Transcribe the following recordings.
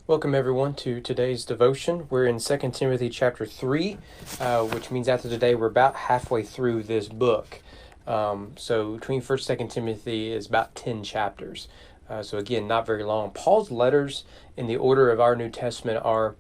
Welcome everyone to today's devotion. We're in 2 Timothy chapter 3, which means after today we're about halfway through this book. So between 1st 2nd Timothy is about 10 chapters. So again, not very long. Paul's letters in the order of our New Testament are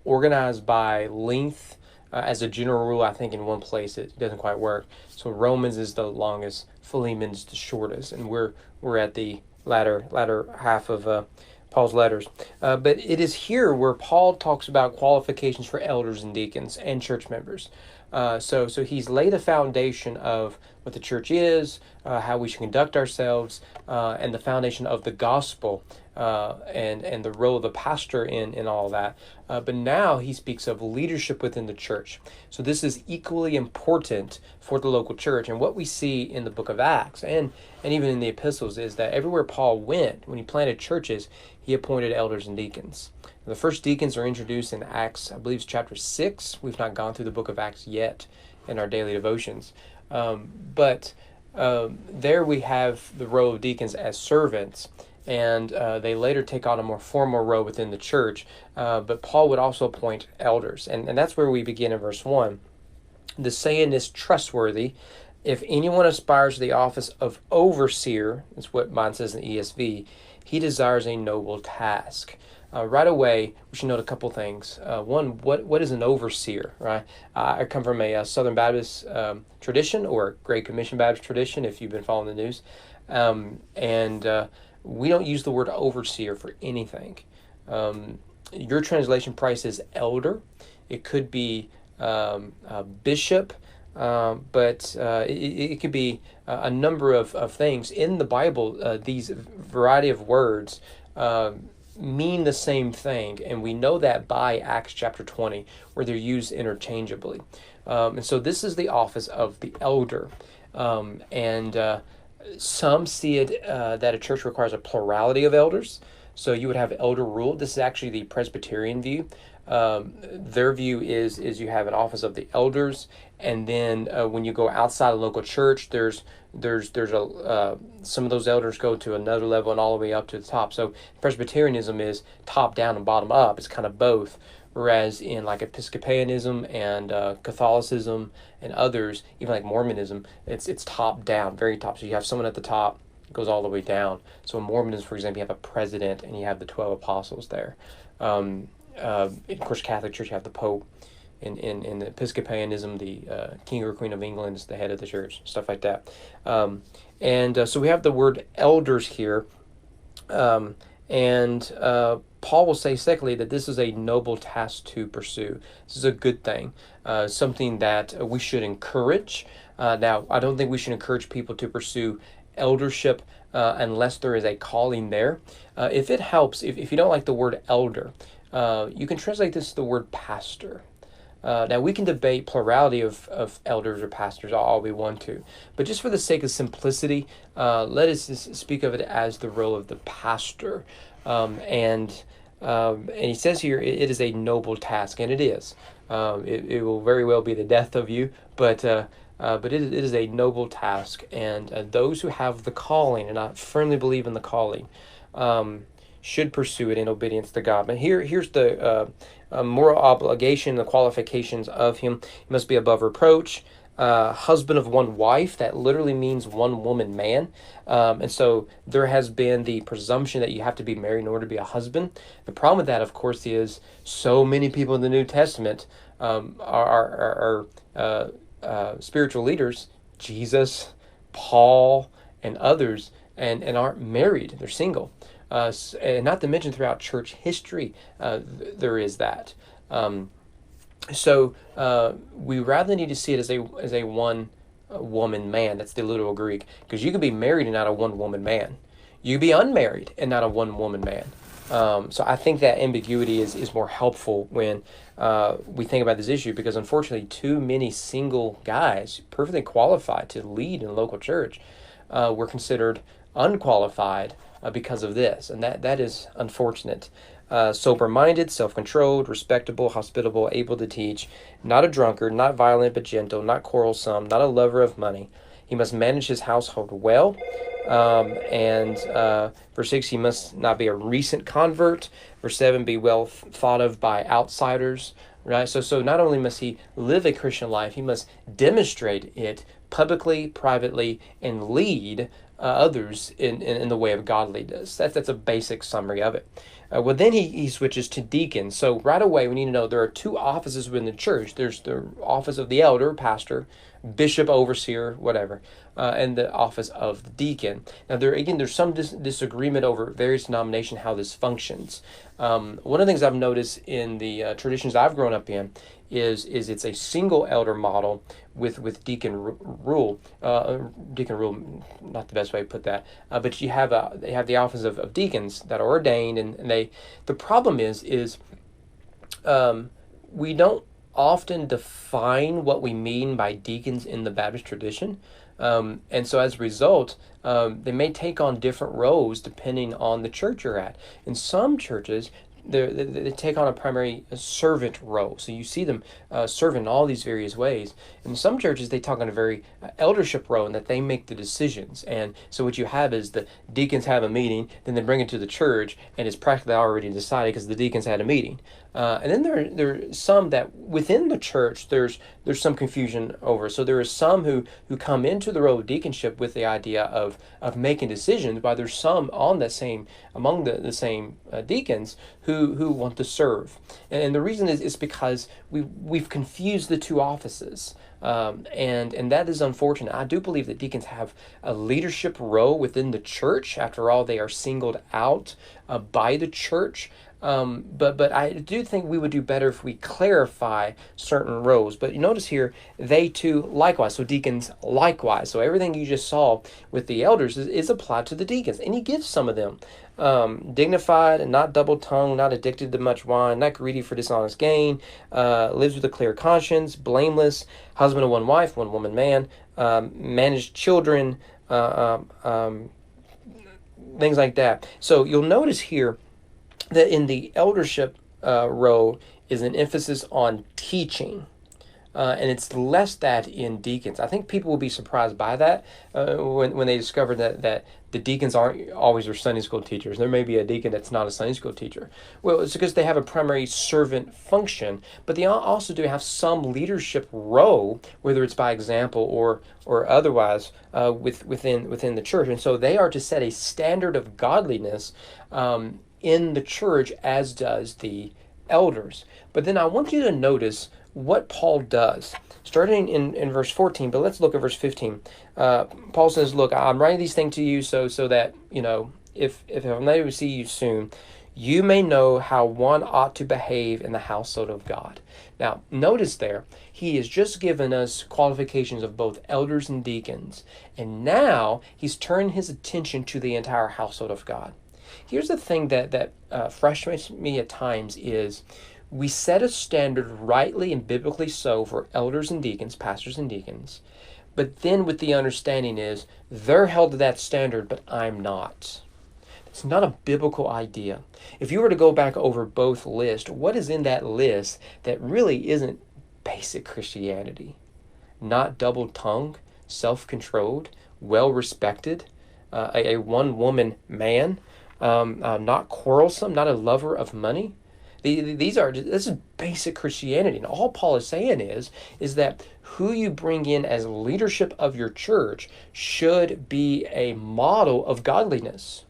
organized by length. As a general rule, I think in one place it doesn't quite work. So Romans is the longest, Philemon's the shortest, and we're at the latter half of Paul's letters. But it is here where Paul talks about qualifications for elders and deacons and church members. So he's laid a foundation of what the church is, how we should conduct ourselves, and the foundation of the gospel, and the role of the pastor in all that. But now he speaks of leadership within the church. So this is equally important for the local church. And what we see in the book of Acts and even in the epistles is that everywhere Paul went, when he planted churches, he appointed elders and deacons. The first deacons are introduced in Acts, I believe it's chapter 6. We've not gone through the book of Acts yet in our daily devotions. But there we have the role of deacons as servants, and they later take on a more formal role within the church. But Paul would also appoint elders, and that's where we begin in verse 1. The saying is trustworthy. If anyone aspires to the office of overseer, that's what mine says in the ESV, he desires a noble task. Right away, we should note a couple things. One, what is an overseer, right? I come from a Southern Baptist tradition, or Great Commission Baptist tradition, if you've been following the news. And we don't use the word overseer for anything. Your translation price is elder. It could be bishop, but it could be a number of things. In the Bible, these variety of words mean the same thing, and we know that by Acts chapter 20, where they're used interchangeably. And so this is the office of the elder. And some see it that a church requires a plurality of elders. So you would have elder rule. This is actually the Presbyterian view. Their view is you have an office of the elders, and then when you go outside a local church, there's some of those elders go to another level and all the way up to the top. So Presbyterianism is top down and bottom up. It's kind of both. Whereas in like Episcopalianism and Catholicism and others, even like Mormonism, it's top down, very top. So you have someone at the top, goes all the way down. So in Mormonism, for example, you have a president and you have the 12 apostles there. Of course, Catholic Church, you have the Pope. In the Episcopalianism, the King or Queen of England is the head of the church, stuff like that. So we have the word elders here. Paul will say, secondly, that this is a noble task to pursue. This is a good thing, something that we should encourage. Now, I don't think we should encourage people to pursue eldership unless there is a calling there. If it helps, if you don't like the word elder, you can translate this to the word pastor. Now, we can debate plurality of elders or pastors all we want to, but just for the sake of simplicity, let us speak of it as the role of the pastor. And he says here, it is a noble task, and it is. It will very well be the death of you, but it is a noble task, and those who have the calling, and I firmly believe in the calling, should pursue it in obedience to God. But here's the moral obligation, the qualifications of him. He must be above reproach, husband of one wife. That literally means one woman man. And so there has been the presumption that you have to be married in order to be a husband. The problem with that, of course, is so many people in the New Testament are spiritual leaders, Jesus, Paul, and others, and aren't married. They're single. And not to mention throughout church history, there is that. So we rather need to see it as a one woman man. That's the literal Greek, because you can be married and not a one woman man. You can be unmarried and not a one woman man. So I think that ambiguity is more helpful when we think about this issue, because unfortunately too many single guys perfectly qualified to lead in a local church were considered unqualified because of this, and that is unfortunate. Sober-minded, self-controlled, respectable, hospitable, able to teach, not a drunkard, not violent but gentle, not quarrelsome, not a lover of money. He must manage his household well. And verse 6, he must not be a recent convert. Verse 7, be well thought of by outsiders. Right? So not only must he live a Christian life, he must demonstrate it publicly, privately, and lead others in the way of godliness. That's a basic summary of it. Well, then he switches to deacon. So right away, we need to know there are two offices within the church. There's the office of the elder, pastor, bishop, overseer, whatever, and the office of the deacon. Now, there's some disagreement over various denominations how this functions. One of the things I've noticed in the traditions I've grown up in is it's a single elder model with deacon rule. Deacon rule, not the best way to put that, but they have the office of deacons that are ordained, and the problem is we don't often define what we mean by deacons in the Baptist tradition. And so as a result, they may take on different roles depending on the church you're at. In some churches, they take on a primary servant role. So you see them serve in all these various ways. In some churches, they take on a very eldership role in that they make the decisions. And so what you have is the deacons have a meeting, then they bring it to the church, and it's practically already decided because the deacons had a meeting. And then there are some that within the church there's some confusion over. So there are some who come into the role of deaconship with the idea of making decisions, while there's some among the same deacons who want to serve. And the reason is because we've confused the two offices. And that is unfortunate. I do believe that deacons have a leadership role within the church. After all, they are singled out by the church. But I do think we would do better if we clarify certain roles. But you notice here, they too likewise. So deacons likewise. So everything you just saw with the elders is applied to the deacons. And he gives some of them. Dignified and not double-tongued, not addicted to much wine, not greedy for dishonest gain, lives with a clear conscience, blameless, husband of one wife, one woman man, managed children, things like that. So you'll notice here that in the eldership role is an emphasis on teaching. And it's less that in deacons. I think people will be surprised by that when they discover that the deacons aren't always their Sunday school teachers. There may be a deacon that's not a Sunday school teacher. Well, it's because they have a primary servant function, but they also do have some leadership role, whether it's by example or otherwise within the church. And so they are to set a standard of godliness in the church, as does the elders. But then I want you to notice what Paul does, starting in verse 14, but let's look at verse 15. Paul says, look, I'm writing these things to you so that, if I'm not able to see you soon, you may know how one ought to behave in the household of God. Now, notice there, he has just given us qualifications of both elders and deacons, and now he's turned his attention to the entire household of God. Here's the thing that frustrates me at times is we set a standard rightly and biblically so for elders and deacons, pastors and deacons, but then with the understanding is they're held to that standard, but I'm not. It's not a biblical idea. If you were to go back over both lists, what is in that list that really isn't basic Christianity? Not double-tongued, self-controlled, well-respected, a one-woman man, not quarrelsome, not a lover of money. This is basic Christianity. And all Paul is saying is that who you bring in as leadership of your church should be a model of godliness.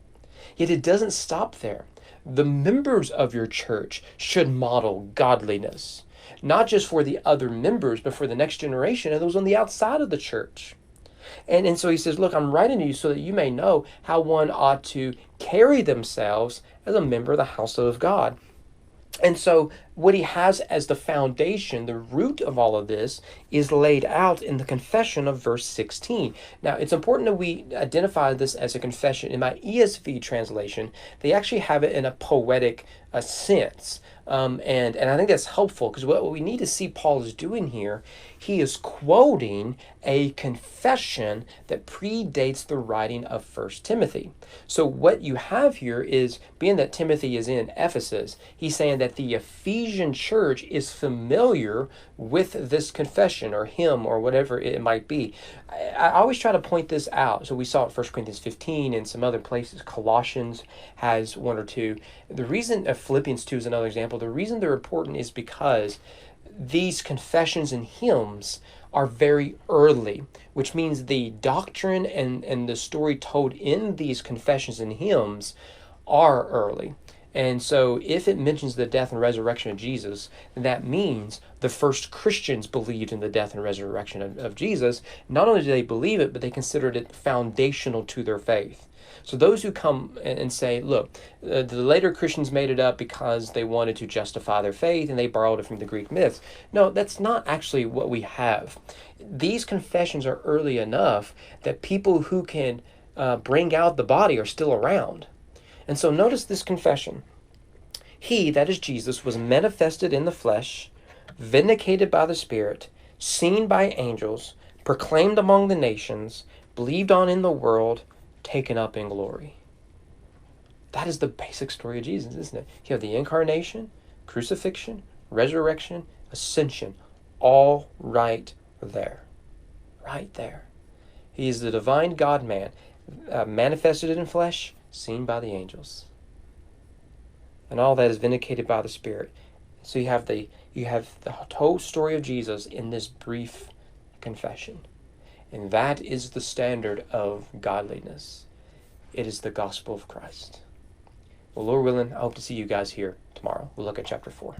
Yet it doesn't stop there. The members of your church should model godliness, not just for the other members, but for the next generation and those on the outside of the church. And so he says, look, I'm writing to you so that you may know how one ought to carry themselves as a member of the household of God. And so what he has as the foundation, the root of all of this, is laid out in the confession of verse 16. Now, it's important that we identify this as a confession. In my ESV translation, they actually have it in a poetic sense. And I think that's helpful, because what we need to see Paul is doing here, he is quoting a confession that predates the writing of First Timothy. So what you have here is, being that Timothy is in Ephesus, he's saying that the Ephesian church is familiar with this confession or hymn or whatever it might be. I always try to point this out. So we saw it 1 Corinthians 15 and some other places. Colossians has one or two. The reason Philippians 2 is another example. The reason they're important is because these confessions and hymns are very early, which means the doctrine and the story told in these confessions and hymns are early. And so if it mentions the death and resurrection of Jesus, then that means the first Christians believed in the death and resurrection of Jesus. Not only do they believe it, but they considered it foundational to their faith. So those who come and say, look, the later Christians made it up because they wanted to justify their faith and they borrowed it from the Greek myths. No, that's not actually what we have. These confessions are early enough that people who can bring out the body are still around. And so notice this confession. He, that is Jesus, was manifested in the flesh, vindicated by the Spirit, seen by angels, proclaimed among the nations, believed on in the world, taken up in glory. That is the basic story of Jesus, isn't it? You have the incarnation, crucifixion, resurrection, ascension, all right there. Right there. He is the divine God-man, manifested in flesh, seen by the angels. And all that is vindicated by the Spirit. So you have the whole story of Jesus in this brief confession. And that is the standard of godliness. It is the gospel of Christ. Well, Lord willing, I hope to see you guys here tomorrow. We'll look at chapter 4.